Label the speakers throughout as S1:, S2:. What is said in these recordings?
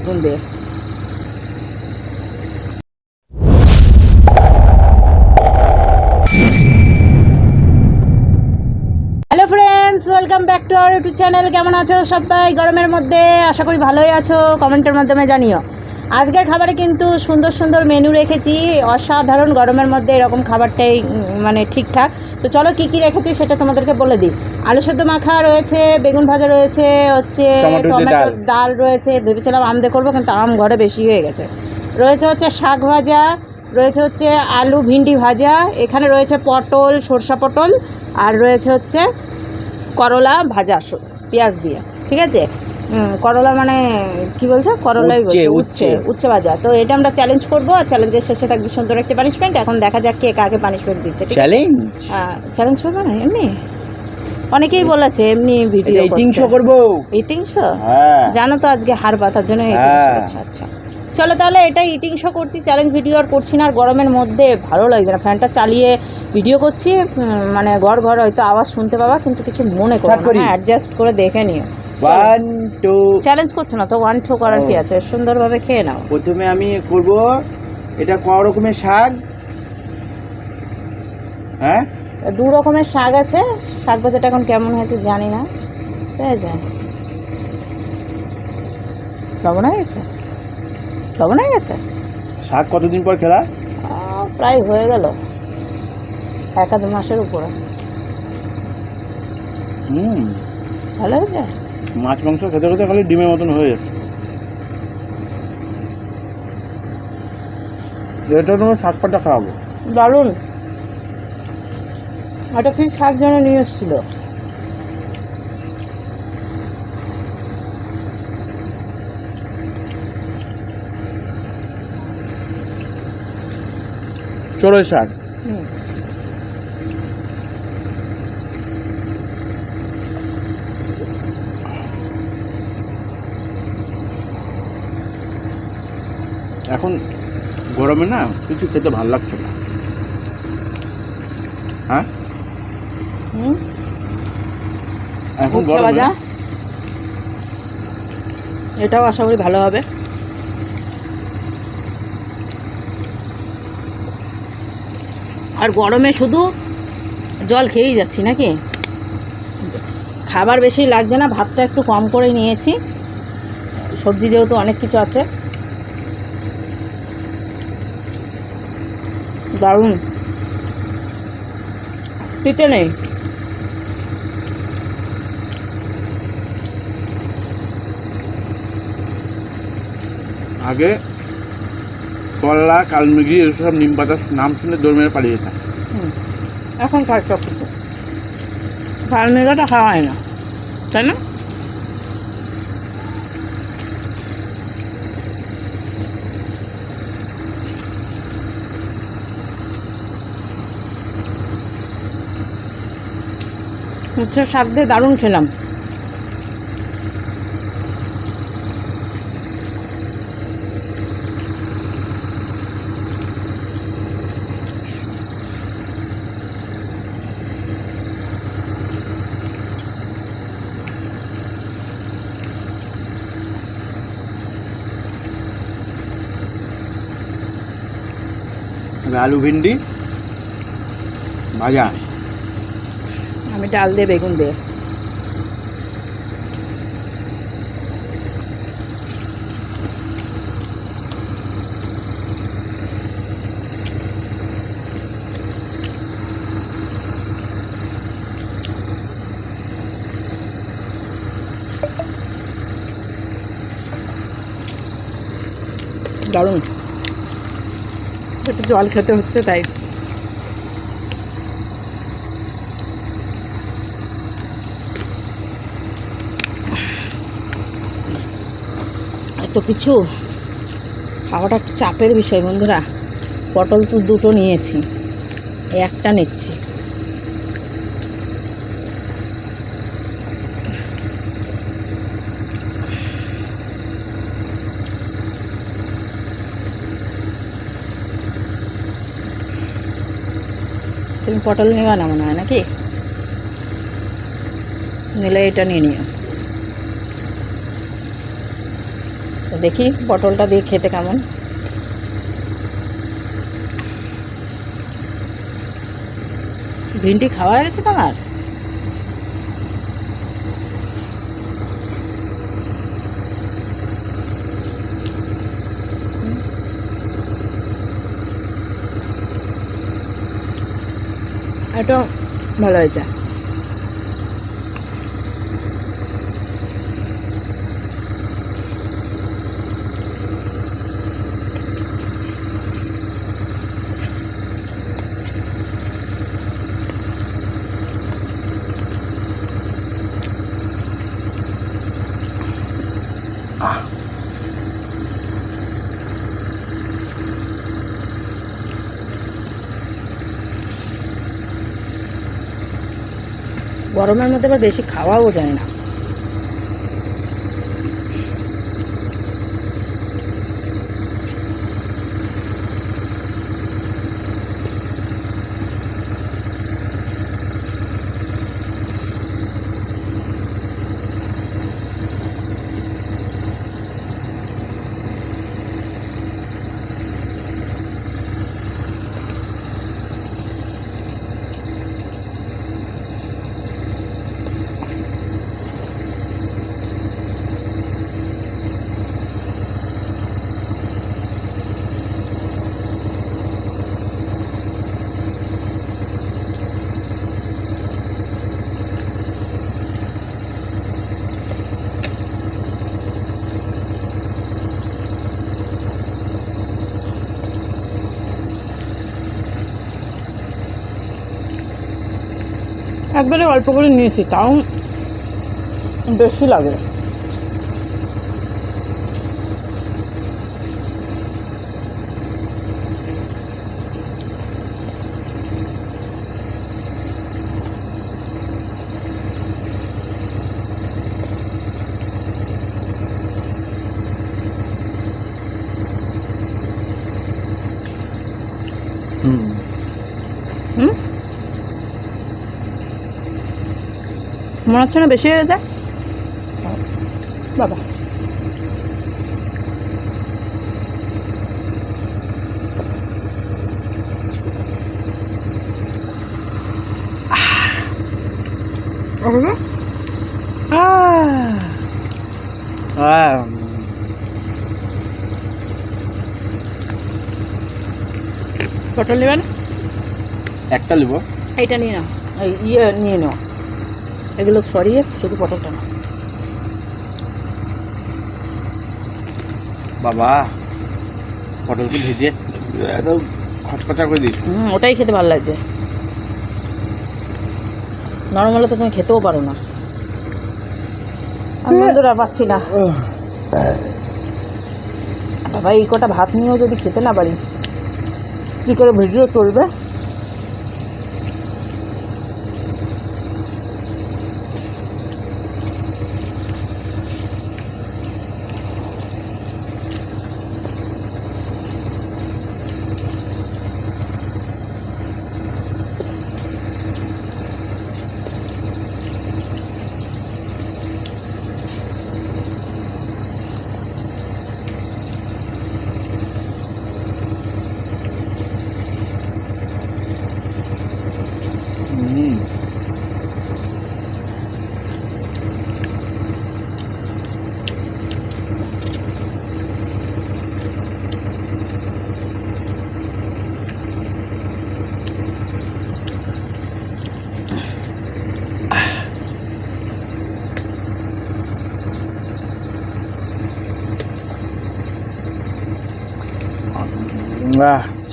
S1: বেগুন দিয়ে। Hello friends, welcome back to our YouTube channel. কেমন আছো সবাই গরমের মধ্যে? আশা করি ভালোই আছো, কমেন্টের মাধ্যমে জানিও। আজকের খাবারে কিন্তু সুন্দর সুন্দর মেনু রেখেছি, অসাধারণ। গরমের মধ্যে এরকম খাবারটাই মানে ঠিকঠাক। তো চলো কী কী রেখেছি সেটা তোমাদেরকে বলে দিই। আলু সেদ্ধ মাখা রয়েছে, বেগুন ভাজা রয়েছে, হচ্ছে টমেটোর ডাল রয়েছে। ভেবেছিলাম আম দিয়ে করবো, কিন্তু আম ঘরে বেশি হয়ে গেছে। রয়েছে হচ্ছে শাক ভাজা, রয়েছে হচ্ছে আলু ভিন্ডি ভাজা, এখানে রয়েছে পটল, সরষা পটল, আর রয়েছে হচ্ছে করলা ভাজা পেঁয়াজ দিয়ে। ঠিক আছে, করলা মানে কি বলছো? করলাই বলছে, উচ্ছে ভাজা। তো এটা আমরা চ্যালেঞ্জ করবো, আর চ্যালেঞ্জের শেষে থাকবে সুন্দর একটা পানিশমেন্ট। এখন দেখা যাক কে কাকে পানিশমেন্ট দিচ্ছে। চ্যালেঞ্জ করবো না এমনি, অনেকেই বলেছে এমনি ভিডিও
S2: ইটিং শো করবো।
S1: ইটিং শো জানো তো, আজকে হাড় পাতার জন্য ইটিং শো। আচ্ছা আচ্ছা, চলো তাহলে এটা ইটিং শো করছি, চ্যালেঞ্জ ভিডিও আর করছি না। আর গরমের মধ্যে ভালো লাগছে না, ফ্যানটা চালিয়ে ভিডিও করছি, মানে ঘর ঘর হয়তো আওয়াজ শুনতে পাবা, কিন্তু কিছু মনে করো না, অ্যাডজাস্ট করে দেখে নিও।
S2: 1 2
S1: চ্যালেঞ্জ করছো না তো, 1 2 করার কি আছে, সুন্দরভাবে খেয়ে নাও।
S2: প্রথমে আমি করব এটা ক রকমের শাক। হ্যাঁ,
S1: দু রকমের শাক আছে। শাক ভাজাটা এখন কেমন হয়েছে জানি না, ঠিক আছে? লবণ হয়ে গেছে, লবণ হয়ে গেছে।
S2: শাক কতদিন পর খেলা?
S1: প্রায় হয়ে গেল 1-2 মাসের উপরে। ভালো হয়েছে।
S2: মাছ মাংস খেতে খেতে খালি ডিমের মতন হয়ে যাচ্ছে। এটা তোমার শাক পাতা খাওয়াবো।
S1: দারুণ। ওটা কি শাক যেন নিয়ে এসেছিল?
S2: চড়ুই শাক। এখন গরমে না কিছু খেতে ভালো লাগছে না। হ্যাঁ, এখন
S1: উচ্ছে ভাজা, এটাও আশা করি ভালো হবে। আর গরমে শুধু জল খেয়েই যাচ্ছি নাকি, খাবার বেশি লাগছে না। ভাতটা একটু কম করে নিয়েছি, সবজি যেহেতু অনেক কিছু আছে। দারুণ, পিঠে নেই।
S2: আগে করলা, কালমেঘি এসব নিম পাতার নাম শুনে দৌড় মেরে পালিয়ে যেতাম।
S1: এখন খাই সব কিছু, কালমেঘাটা খাওয়া হয় না, তাই না? উচ্ছে শাক দিয়ে দারুণ খেলাম।
S2: আলু ভিন্ডি ভাজা,
S1: আমি ডাল দিয়ে বেগুন দিয়ে। দারুণ। একটু জল খেতে হচ্ছে তাই। এত কিছু খাওয়াটা একটু চাপের বিষয় বন্ধুরা। পটল তো 2টো নিয়েছি, একটা নিচ্ছি। তুমি পটল নেওয়া না মনে হয় নাকি? নিলে এটা নিয়ে নিও। দেখি পটলটা দিয়ে খেতে কেমন। ভিন্ডি খাওয়া গেছে তোমার? এটা ভালো হয়েছে। গরমের মধ্যে আবার বেশি খাওয়াও যায় না। একবারে অল্প করে নিয়েছি, তাও বেশি লাগে। মনে হচ্ছে না বেশি হয়ে যায় বাবা? পটল নেবেন?
S2: একটা নেব।
S1: এইটা নিয়ে নাও, এই ইয়ে নিয়ে নাও, এগুলো সরিয়ে শুধু পটলটা নাও।
S2: বাবা পটলকে ভেজে একদম খচখচা করে দিস।
S1: ওটাই খেতে ভালো লাগছে। নরম হলে তো তুমি খেতেও পারো না। আমি বন্ধুরা পাচ্ছি না বাবা, এই কটা ভাত নিয়েও যদি খেতে না পারি কী করে ভিডিও চলবে?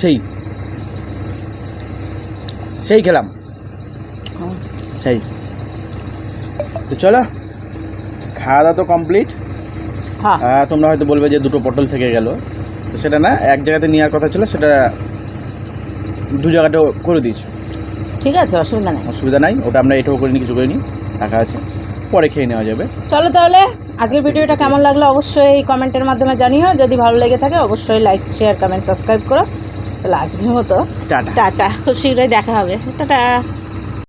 S2: সেই সেই খেলাম, সেই। তো চলো, খাওয়া দাওয়া তো কমপ্লিট।
S1: হ্যাঁ,
S2: তোমরা হয়তো বলবে যে দুটো পটল থেকে গেল, তো সেটা না, এক জায়গাতে নেওয়ার কথা ছিল, সেটা দু জায়গাটা করে দিয়েছি।
S1: ঠিক আছে, অসুবিধা নেই।
S2: অসুবিধা নাই, ওটা আমরা এটাও করিনি, কিছু করিনি, টাকা আছে, পরে খেয়ে নেওয়া যাবে।
S1: চলো তাহলে, আজকের ভিডিওটা কেমন লাগলো অবশ্যই কমেন্টের মাধ্যমে জানিও। যদি ভালো লেগে থাকে অবশ্যই লাইক, শেয়ার, কমেন্ট, সাবস্ক্রাইব করো। তাহলে আজকের মতো
S2: টাটা।
S1: টাটা, খুব শীঘ্রই দেখা হবে। টাটা।